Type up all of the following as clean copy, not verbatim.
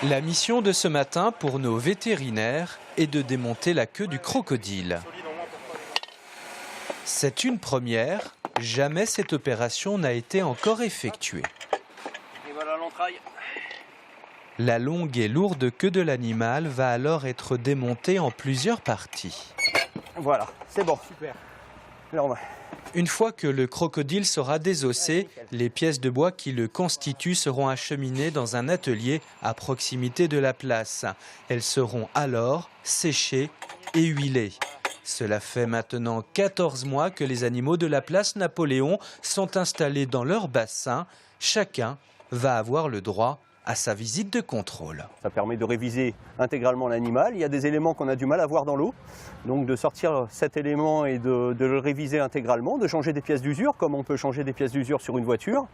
La mission de ce matin pour nos vétérinaires est de démonter la queue du crocodile. C'est une première, jamais cette opération n'a été encore effectuée. Et voilà l'entraille. La longue et lourde queue de l'animal va alors être démontée en plusieurs parties. Voilà, c'est bon. Super. Là, on va. Une fois que le crocodile sera désossé, les pièces de bois qui le constituent seront acheminées dans un atelier à proximité de la place. Elles seront alors séchées et huilées. Cela fait maintenant 14 mois que les animaux de la place Napoléon sont installés dans leur bassin. Chacun va avoir le droit à sa visite de contrôle. Ça permet de réviser intégralement l'animal. Il y a des éléments qu'on a du mal à voir dans l'eau. Donc de sortir cet élément et de le réviser intégralement, de changer des pièces d'usure, comme on peut changer des pièces d'usure sur une voiture.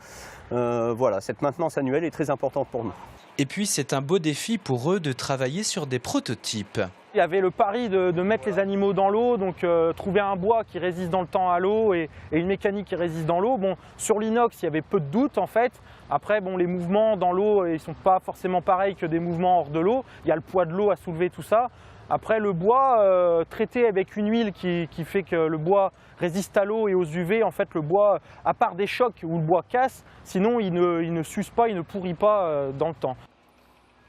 Voilà, cette maintenance annuelle est très importante pour nous. Et puis c'est un beau défi pour eux de travailler sur des prototypes. Il y avait le pari de mettre les animaux dans l'eau, donc trouver un bois qui résiste dans le temps à l'eau et une mécanique qui résiste dans l'eau. Bon, sur l'inox, il y avait peu de doute en fait. Après, bon, les mouvements dans l'eau, ils ne sont pas forcément pareils que des mouvements hors de l'eau. Il y a le poids de l'eau à soulever, tout ça. Après, le bois traité avec une huile qui fait que le bois résiste à l'eau et aux UV. En fait, le bois, à part des chocs où le bois casse, sinon il ne s'use pas, il ne pourrit pas dans le temps.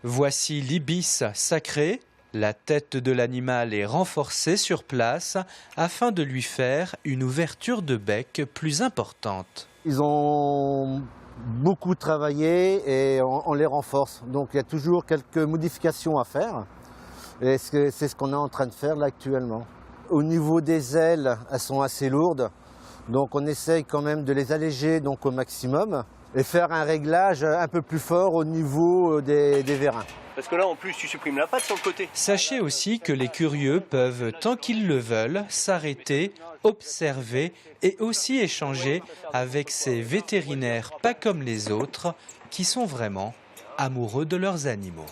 Voici l'ibis sacré. La tête de l'animal est renforcée sur place afin de lui faire une ouverture de bec plus importante. Ils ont beaucoup travaillé et on les renforce. Donc il y a toujours quelques modifications à faire. Et c'est ce qu'on est en train de faire là actuellement. Au niveau des ailes, elles sont assez lourdes. Donc on essaye quand même de les alléger donc, au maximum et faire un réglage un peu plus fort au niveau des vérins. Parce que là, en plus, tu supprimes la patte sur le côté. Sachez aussi que les curieux peuvent, tant qu'ils le veulent, s'arrêter, observer et aussi échanger avec ces vétérinaires pas comme les autres qui sont vraiment amoureux de leurs animaux.